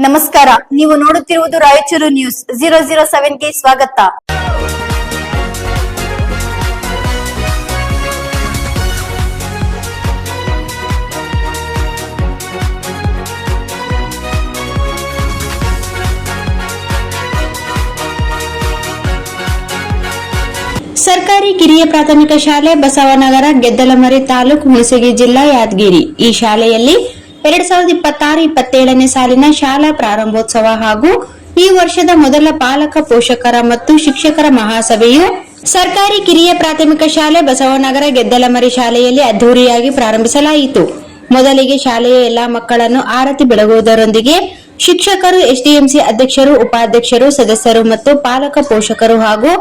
ನಮಸ್ಕಾರ, ನೀವು ನೋಡುತ್ತಿರುವುದು ರಾಯಚೂರು ನ್ಯೂಸ್ 007ಗೆ ಸ್ವಾಗತ. ಸರ್ಕಾರಿ ಕಿರಿಯ ಪ್ರಾಥಮಿಕ ಶಾಲೆ ಬಸವನಗರ, ಗೆದ್ದಲಮರಿ ತಾಲೂಕು, ಹುಣಸಗಿ ಜಿಲ್ಲಾ, ಯಾದಗಿರಿ. ಈ ಶಾಲೆಯಲ್ಲಿ 2026-27ನೇ ಸಾಲಿನ ಶಾಲಾ ಪ್ರಾರಂಭೋತ್ಸವ ಹಾಗೂ ಈ ವರ್ಷದ ಮೊದಲ ಪಾಲಕ, ಪೋಷಕರ ಮತ್ತು ಶಿಕ್ಷಕರ ಮಹಾಸಭೆಯು ಸರ್ಕಾರಿ ಕಿರಿಯ ಪ್ರಾಥಮಿಕ ಶಾಲೆ ಬಸವನಗರ, ಗೆದ್ದಲಮರಿ ಶಾಲೆಯಲ್ಲಿ ಅದ್ದೂರಿಯಾಗಿ ಪ್ರಾರಂಭಿಸಲಾಯಿತು. ಮೊದಲಿಗೆ ಶಾಲೆಯ ಎಲ್ಲಾ ಮಕ್ಕಳನ್ನು ಆರತಿ ಬೆಳಗುವುದರೊಂದಿಗೆ ಶಿಕ್ಷಕರು, ಎಸ್ಡಿಎಂಸಿ ಅಧ್ಯಕ್ಷರು, ಉಪಾಧ್ಯಕ್ಷರು, ಸದಸ್ಯರು ಮತ್ತು ಪಾಲಕ, ಪೋಷಕರು ಹಾಗೂ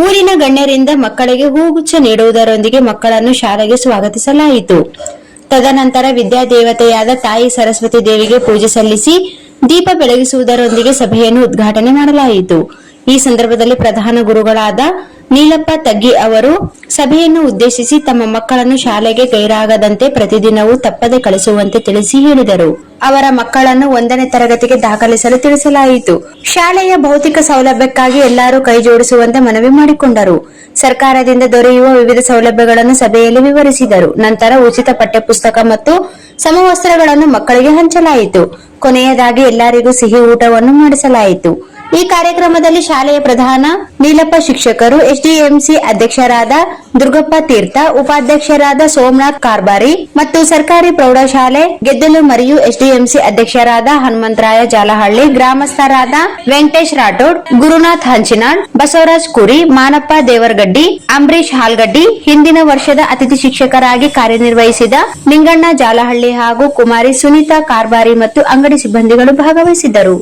ಊರಿನ ಗಣ್ಯರಿಂದ ಮಕ್ಕಳಿಗೆ ಹೂಗುಚ್ಛ ನೀಡುವುದರೊಂದಿಗೆ ಮಕ್ಕಳನ್ನು ಶಾಲೆಗೆ ಸ್ವಾಗತಿಸಲಾಯಿತು. ತದನಂತರ ವಿದ್ಯಾದೇವತೆಯಾದ ತಾಯಿ ಸರಸ್ವತಿ ದೇವಿಗೆ ಪೂಜೆ ಸಲ್ಲಿಸಿ ದೀಪ ಬೆಳಗಿಸುವುದರೊಂದಿಗೆ ಸಭೆಯನ್ನು ಉದ್ಘಾಟನೆ ಮಾಡಲಾಯಿತು. ಈ ಸಂದರ್ಭದಲ್ಲಿ ಪ್ರಧಾನ ಗುರುಗಳಾದ ನೀಲಪ್ಪ ತಗ್ಗಿ ಅವರು ಸಭೆಯನ್ನು ಉದ್ದೇಶಿಸಿ ತಮ್ಮ ಮಕ್ಕಳನ್ನು ಶಾಲೆಗೆ ಗೈರಾಗದಂತೆ ಪ್ರತಿದಿನವೂ ತಪ್ಪದೆ ಕಳಿಸುವಂತೆ ತಿಳಿಸಿ ಹೇಳಿದರು. ಅವರ ಮಕ್ಕಳನ್ನು 1ನೇ ತರಗತಿಗೆ ದಾಖಲಿಸಲು ತಿಳಿಸಲಾಯಿತು. ಶಾಲೆಯ ಭೌತಿಕ ಸೌಲಭ್ಯಕ್ಕಾಗಿ ಎಲ್ಲರೂ ಕೈ ಜೋಡಿಸುವಂತೆ ಮನವಿ ಮಾಡಿಕೊಂಡರು. ಸರ್ಕಾರದಿಂದ ದೊರೆಯುವ ವಿವಿಧ ಸೌಲಭ್ಯಗಳನ್ನು ಸಭೆಯಲ್ಲಿ ವಿವರಿಸಿದರು. ನಂತರ ಉಚಿತ ಪಠ್ಯಪುಸ್ತಕ ಮತ್ತು ಸಮವಸ್ತ್ರಗಳನ್ನು ಮಕ್ಕಳಿಗೆ ಹಂಚಲಾಯಿತು. ಕೊನೆಯದಾಗಿ ಎಲ್ಲರಿಗೂ ಸಿಹಿ ಊಟವನ್ನು ಮಾಡಿಸಲಾಯಿತು. ಈ ಕಾರ್ಯಕ್ರಮದಲ್ಲಿ ಶಾಲೆಯ ಪ್ರಧಾನ ನೀಲಪ್ಪ, ಶಿಕ್ಷಕರು, ಎಸ್ಡಿಎಂಸಿ ಅಧ್ಯಕ್ಷರಾದ ದುರ್ಗಪ್ಪ ತೀರ್ಥ, ಉಪಾಧ್ಯಕ್ಷರಾದ ಸೋಮನಾಥ್ ಕಾರ್ಬಾರಿ ಮತ್ತು ಸರ್ಕಾರಿ ಪ್ರೌಢಶಾಲೆ ಗೆದ್ದಲಮರಿಯು ಎಸ್ಡಿಎಂಸಿ ಅಧ್ಯಕ್ಷರಾದ ಹನುಮಂತರಾಯ ಜಾಲಹಳ್ಳಿ, ಗ್ರಾಮಸ್ಥರಾದ ವೆಂಕಟೇಶ್ ರಾಠೋಡ್, ಗುರುನಾಥ್ ಹಂಚಿನಾಳ್, ಬಸವರಾಜ್ ಕುರಿ, ಮಾನಪ್ಪ ದೇವರಗಡ್ಡಿ, ಅಂಬರೀಶ್ ಹಾಲ್ಗಡ್ಡಿ, ಹಿಂದಿನ ವರ್ಷದ ಅತಿಥಿ ಶಿಕ್ಷಕರಾಗಿ ಕಾರ್ಯನಿರ್ವಹಿಸಿದ ನಿಂಗಣ್ಣ ಜಾಲಹಳ್ಳಿ ಹಾಗೂ ಕುಮಾರಿ ಸುನೀತಾ ಕಾರ್ಬಾರಿ ಮತ್ತು ಅಂಗಡಿ ಸಿಬ್ಬಂದಿಗಳು ಭಾಗವಹಿಸಿದ್ದರು.